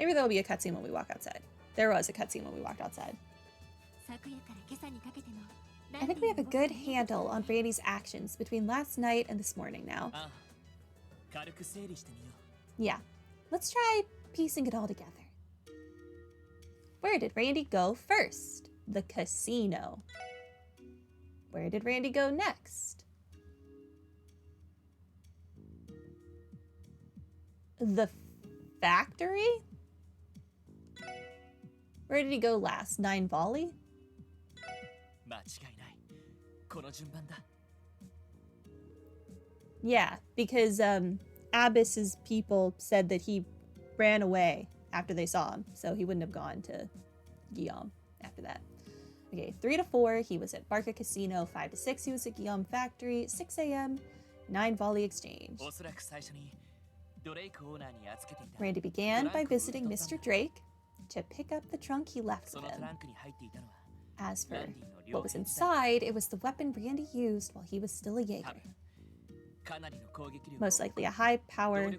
Maybe there'll be a cutscene when we walk outside. There was a cutscene when we walked outside. I think we have a good handle on Randy's actions between last night and this morning now. Yeah, let's try piecing it all together. Where did Randy go first? The casino. Where did Randy go next? The factory? Where did he go last? 9 Volley? Yeah, because Abyss's people said that he ran away after they saw him, so he wouldn't have gone to Guillaume after that. Okay, 3 to 4, he was at Barca Casino. 5 to 6, he was at Guillaume Factory. 6 a.m., 9 Volley Exchange. Randy began by visiting Mr. Drake to pick up the trunk he left with him. As for what was inside, it was the weapon Randy used while he was still a Jaeger. Most likely a high-power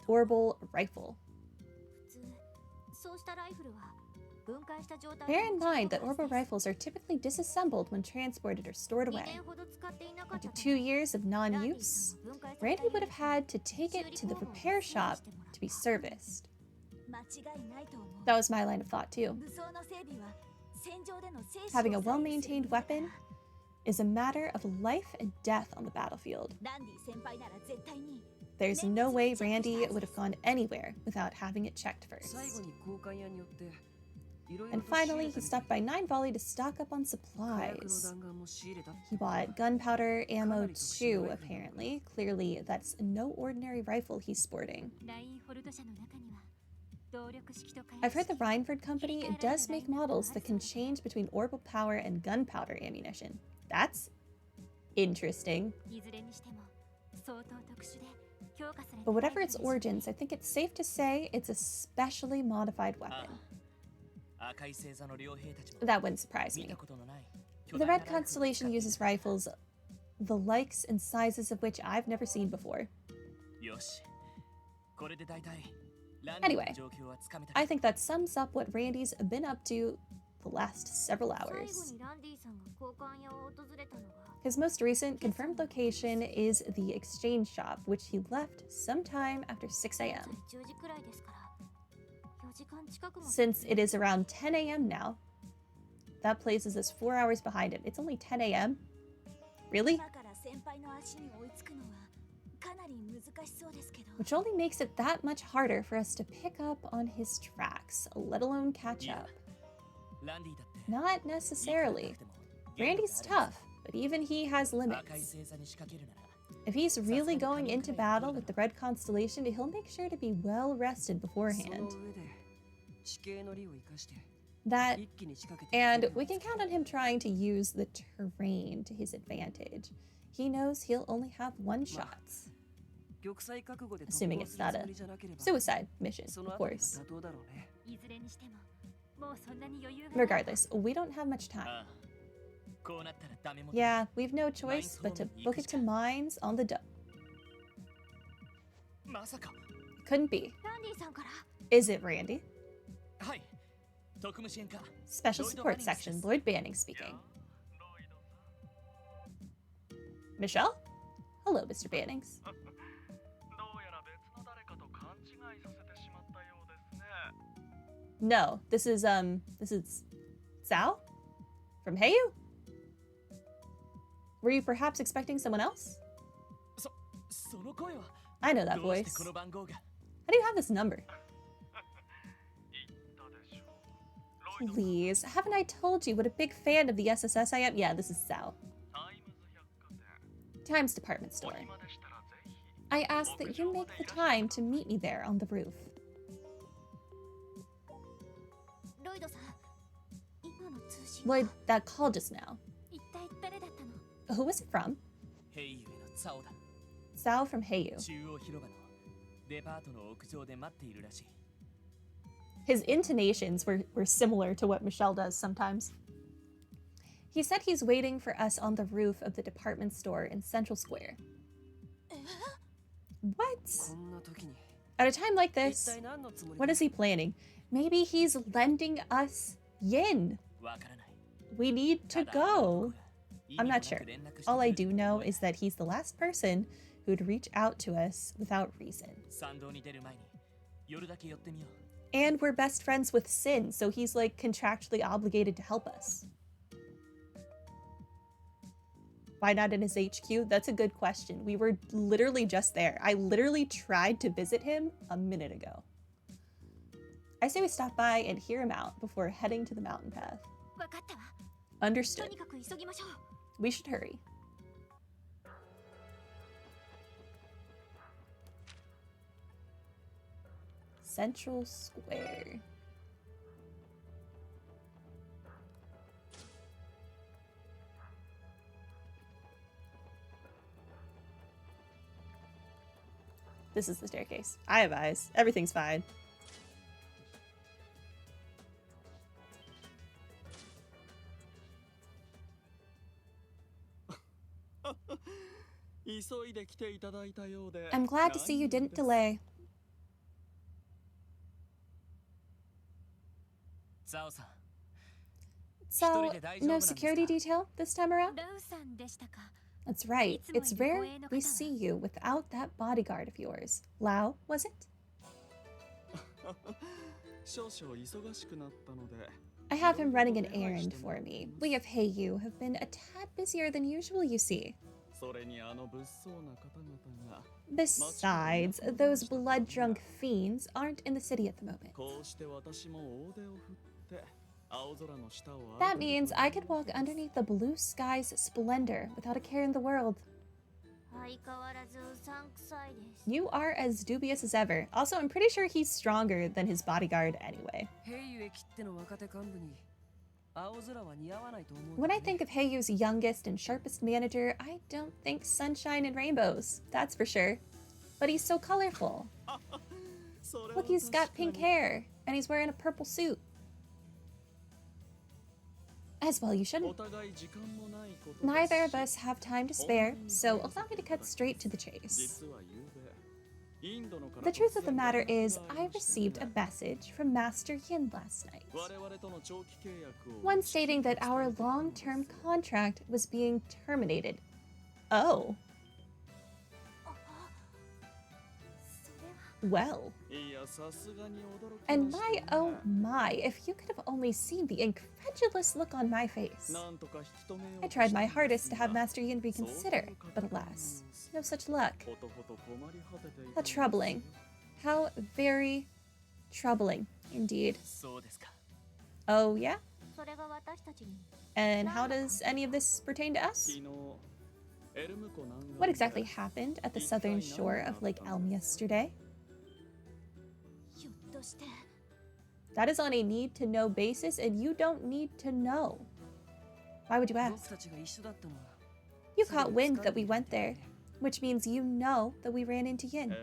orbital rifle. Bear in mind that orbital rifles are typically disassembled when transported or stored away. After 2 years of non-use, Randy would have had to take it to the repair shop to be serviced. That was my line of thought too. Having a well-maintained weapon is a matter of life and death on the battlefield. There's no way Randy would have gone anywhere without having it checked first. And finally, he stopped by 9 Volley to stock up on supplies. He bought gunpowder ammo too, apparently. Clearly, that's no ordinary rifle he's sporting. I've heard the Reinford company does make models that can change between orbital power and gunpowder ammunition. That's interesting. But whatever its origins, I think it's safe to say it's a specially modified weapon. That wouldn't surprise me. The Red Constellation uses rifles, the likes and sizes of which I've never seen before. Anyway, I think that sums up what Randy's been up to the last several hours. His most recent confirmed location is the exchange shop, which he left sometime after 6 a.m. Since it is around 10 a.m. now, that places us 4 hours behind him. It's only 10 a.m.? Really? Which only makes it that much harder for us to pick up on his tracks, let alone catch up. Not necessarily. Randy's tough, but even he has limits. If he's really going into battle with the Red Constellation, he'll make sure to be well rested beforehand. That, and we can count on him trying to use the terrain to his advantage. He knows he'll only have one shot. Assuming it's not a suicide mission, of course. Regardless, we don't have much time. Yeah, we've no choice but to book it to mines on the Couldn't be. Is it Randy? Special Support Section, Lloyd Banning speaking. Michelle? Hello, Mr. Bannings. No, this is Sao? From Heyu? Were you perhaps expecting someone else? I know that voice. How do you have this number? Please, haven't I told you what a big fan of the SSS I am? Yeah, this is Sao. Times Department Store. I ask that you make the time to meet me there on the roof. Lloyd, that call just now. Who was it from? Sao from Heyu. His intonations were similar to what Michelle does sometimes. He said he's waiting for us on the roof of the department store in Central Square. What? At a time like this, what is he planning? Maybe he's lending us yin. We need to go. I'm not sure. All I do know is that he's the last person who'd reach out to us without reason. And we're best friends with Sin, so he's like contractually obligated to help us. Why not in his HQ? That's a good question. We were literally just there. I literally tried to visit him a minute ago. I say we stop by and hear him out before heading to the mountain path. Understood. We should hurry. Central Square. This is the staircase. I have eyes. Everything's fine. I'm glad to see you didn't delay. So, no security detail this time around? That's right. It's rare we see you without that bodyguard of yours. Lao, was it? I have him running an errand for me. We of Heiyu have been a tad busier than usual, you see. Besides, those blood-drunk fiends aren't in the city at the moment. That means I could walk underneath the blue sky's splendor without a care in the world. You are as dubious as ever. Also, I'm pretty sure he's stronger than his bodyguard anyway. When I think of Heiyu's youngest and sharpest manager, I don't think sunshine and rainbows, that's for sure. But he's so colorful. Look, he's got pink hair, and he's wearing a purple suit. As well you shouldn't. Neither of us have time to spare, so allow me to cut straight to the chase. The truth of the matter is, I received a message from Master Yin last night. One stating that our long-term contract was being terminated. Oh. Well. And my, oh my, if you could have only seen the incredulous look on my face. I tried my hardest to have Master Yin reconsider, but alas, no such luck. How troubling. How very troubling, indeed. Oh, yeah? And how does any of this pertain to us? What exactly happened at the southern shore of Lake Elm yesterday? That is on a need-to-know basis, and you don't need to know. Why would you ask? You caught wind that we went there, which means you know that we ran into Yin.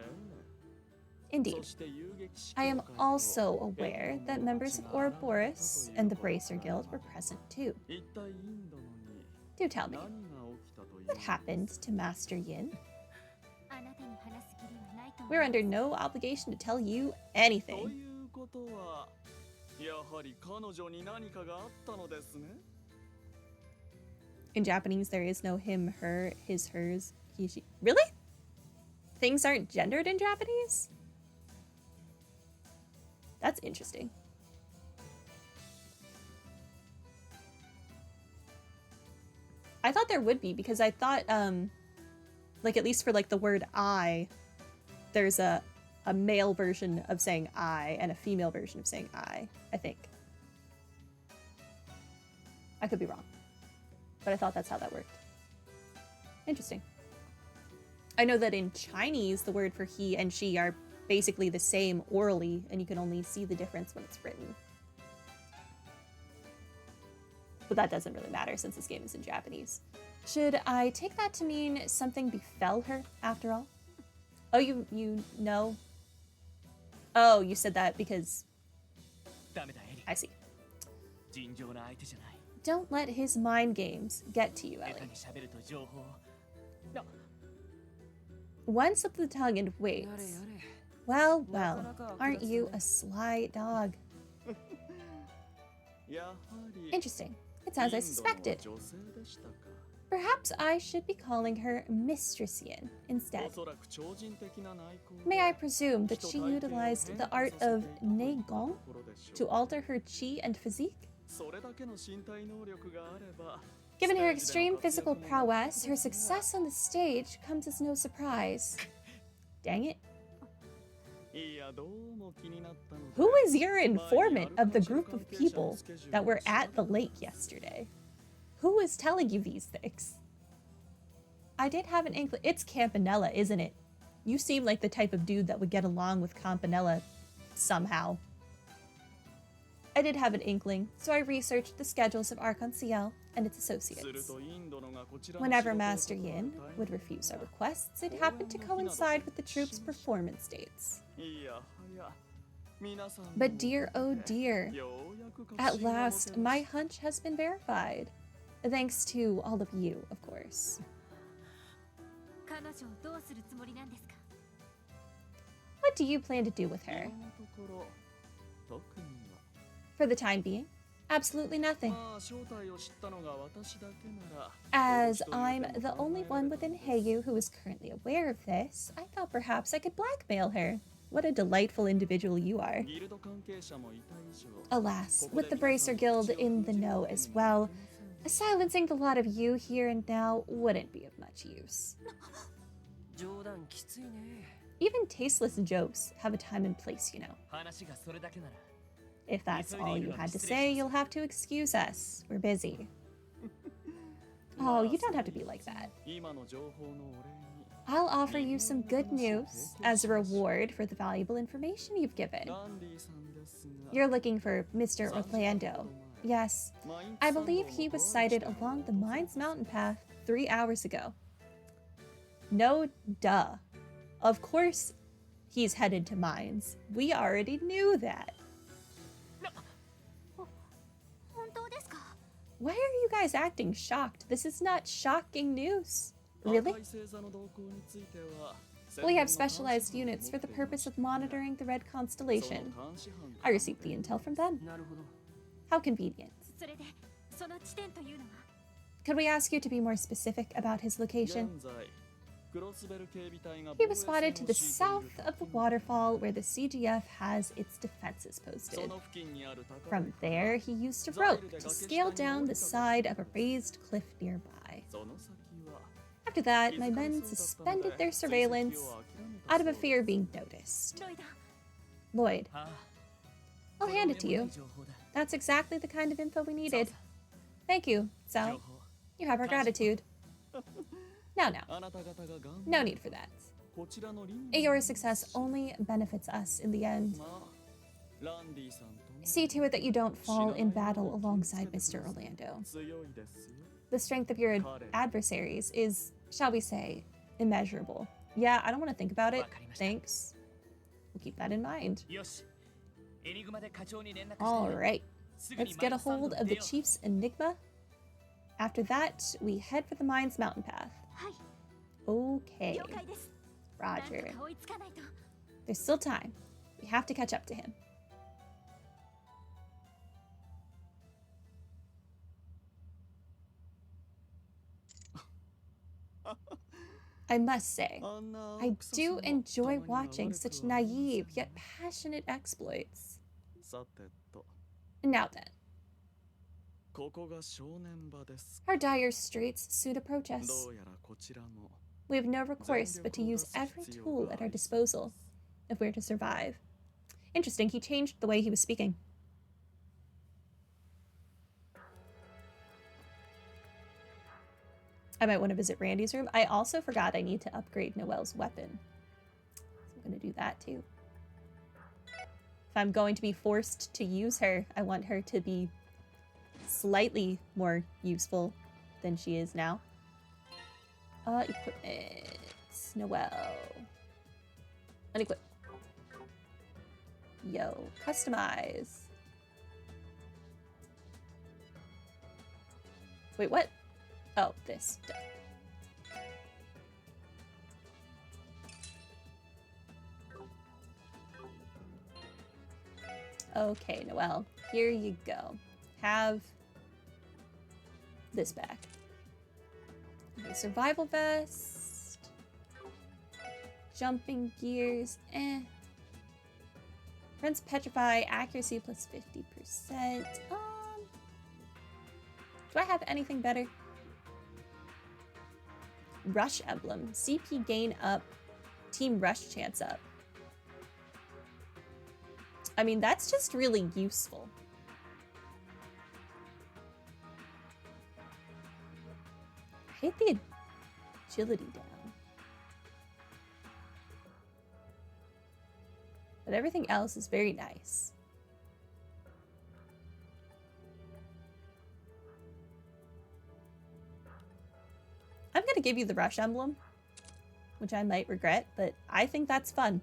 Indeed. I am also aware that members of Ouroboros and the Bracer Guild were present too. Do tell me, what happened to Master Yin? We're under no obligation to tell you anything. In Japanese, there is no him, her, his, hers, he, she. Really? Things aren't gendered in Japanese? That's interesting. I thought there would be, because I thought, like, at least for, like, the word I, there's a male version of saying I and a female version of saying I think. I could be wrong, but I thought that's how that worked. Interesting. I know that in Chinese, the word for he and she are basically the same orally, and you can only see the difference when it's written. But that doesn't really matter since this game is in Japanese. Should I take that to mean something befell her after all? Oh, you know? Oh, you said that because... I see. Don't let his mind games get to you, Ellie. One slip of the tongue and wait. Well, well, aren't you a sly dog? Interesting. It's as I suspected. Perhaps I should be calling her Mistressian instead. May I presume that she utilized the art of Neigong to alter her chi and physique? Given her extreme physical prowess, her success on the stage comes as no surprise. Dang it. Who is your informant of the group of people that were at the lake yesterday? Who is telling you these things? I did have an inkling. It's Campanella, isn't it? You seem like the type of dude that would get along with Campanella somehow. I did have an inkling, so I researched the schedules of Archon CL and its associates. Whenever Master Yin would refuse our requests, it happened to coincide with the troops' performance dates. But dear, oh dear, at last my hunch has been verified. Thanks to all of you, of course. What do you plan to do with her? For the time being, absolutely nothing. As I'm the only one within Heiyu who is currently aware of this, I thought perhaps I could blackmail her. What a delightful individual you are. Alas, with the Bracer Guild in the know as well, silencing the lot of you here and now wouldn't be of much use. Even tasteless jokes have a time and place, you know. If that's all you had to say, you'll have to excuse us. We're busy. Oh, you don't have to be like that. I'll offer you some good news as a reward for the valuable information you've given. You're looking for Mr. Orlando. Yes, I believe he was sighted along the Mines Mountain Path 3 hours ago. No, duh. Of course he's headed to Mines. We already knew that. Why are you guys acting shocked? This is not shocking news. Really? We have specialized units for the purpose of monitoring the Red Constellation. I received the intel from them. How convenient. Could we ask you to be more specific about his location? He was spotted to the south of the waterfall where the CGF has its defenses posted. From there, he used a rope to scale down the side of a raised cliff nearby. After that, my men suspended their surveillance out of a fear of being noticed. Lloyd, I'll hand it to you. That's exactly the kind of info we needed. Thank you, Sal. You have our gratitude. No. No need for that. Your success only benefits us in the end. See to it that you don't fall in battle alongside Mr. Orlando. The strength of your adversaries is, shall we say, immeasurable. Yeah, I don't want to think about it. Thanks. We'll keep that in mind. Alright, let's get a hold of the Chief's Enigma. After that, we head for the Mines Mountain Path. Okay. Roger. There's still time. We have to catch up to him. I must say, I do enjoy watching such naive yet passionate exploits. Now then. Our dire straits soon approach us. We have no recourse but to use every tool at our disposal if we're to survive. Interesting, he changed the way he was speaking. I might want to visit Randy's room. I also forgot I need to upgrade Noelle's weapon. So I'm going to do that too. If I'm going to be forced to use her, I want her to be slightly more useful than she is now. Equipment. Noelle. Unequip. Yo. Customize. Wait, what? Oh, this. Okay, Noelle, here you go. Have this back. Okay, survival vest. Jumping gears, Friends petrify, accuracy plus 50%. Do I have anything better? Rush emblem. CP gain up. Team rush chance up. I mean, that's just really useful. I hate the agility down. But everything else is very nice. I'm gonna give you the rush emblem, which I might regret, but I think that's fun.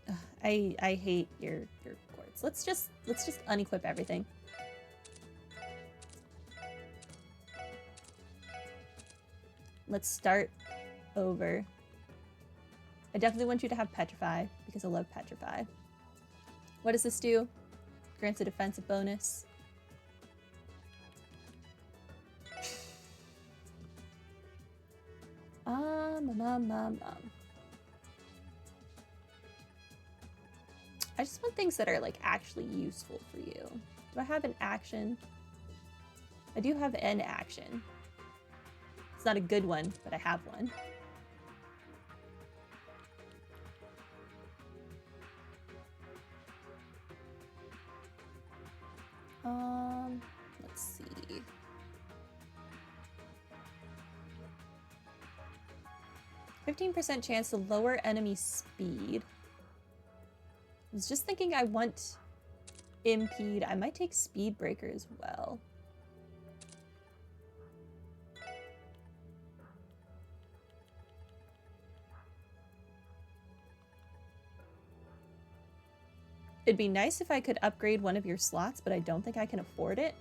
Ugh, I hate your quartz. Let's just unequip everything. Let's start over. I definitely want you to have Petrify, because I love Petrify. What does this do? Grants a defensive bonus. I just want things that are, like, actually useful for you. Do I have an action? I do have an action. It's not a good one, but I have one. Let's see. %15% chance to lower enemy speed. I was just thinking I want impede. I might take speed breaker as well. It'd be nice if I could upgrade one of your slots, but I don't think I can afford it.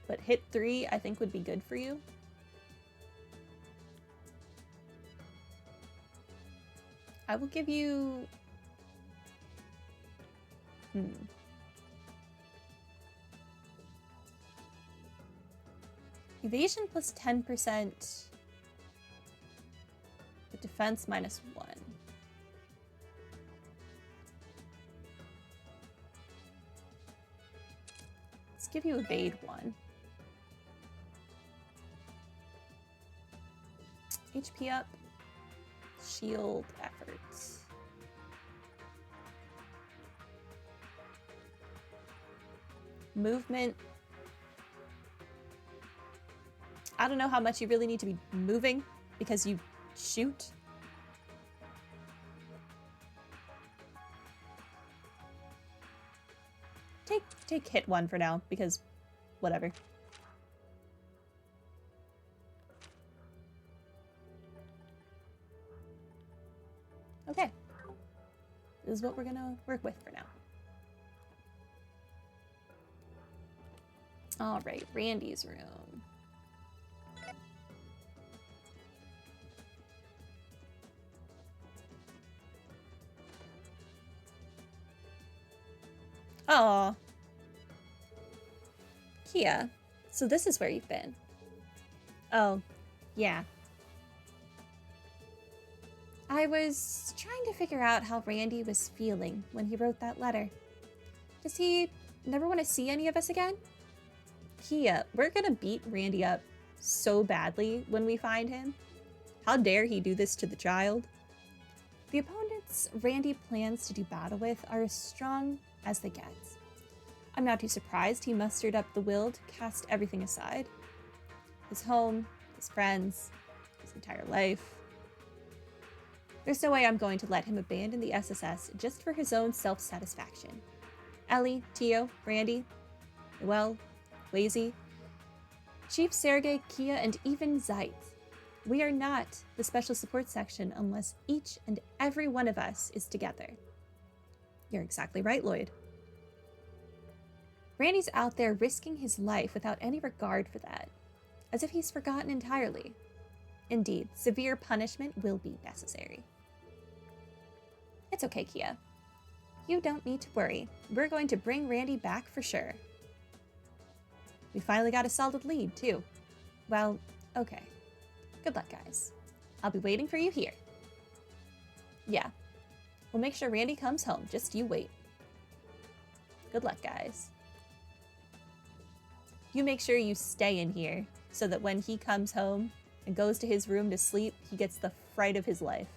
But hit 3, I think, would be good for you. I will give you... Evasion plus 10%. But defense minus 1. Let's give you evade 1. HP up. Shield efforts. Movement. I don't know how much you really need to be moving because you shoot. Take hit 1 for now because whatever. Okay. This is what we're gonna work with for now. All right, Randy's room. Aw. Kia, so this is where you've been. Oh, yeah. I was trying to figure out how Randy was feeling when he wrote that letter. Does he never want to see any of us again? Kia, we're gonna beat Randy up so badly when we find him. How dare he do this to the child? The opponents Randy plans to do battle with are as strong as they get. I'm not too surprised he mustered up the will to cast everything aside. His home, his friends, his entire life. There's no way I'm going to let him abandon the SSS just for his own self-satisfaction. Ellie, Tio, Randy, Noelle, Lazy, Chief Sergei, Kia, and even Zeit. We are not the special support section unless each and every one of us is together. You're exactly right, Lloyd. Randy's out there risking his life without any regard for that. as if he's forgotten entirely. Indeed, severe punishment will be necessary. It's okay, Kia. You don't need to worry. We're going to bring Randy back for sure. We finally got a solid lead, too. Well, okay. Good luck, guys. I'll be waiting for you here. Yeah. We'll make sure Randy comes home. Just you wait. Good luck, guys. You make sure you stay in here so that when he comes home and goes to his room to sleep, he gets the fright of his life.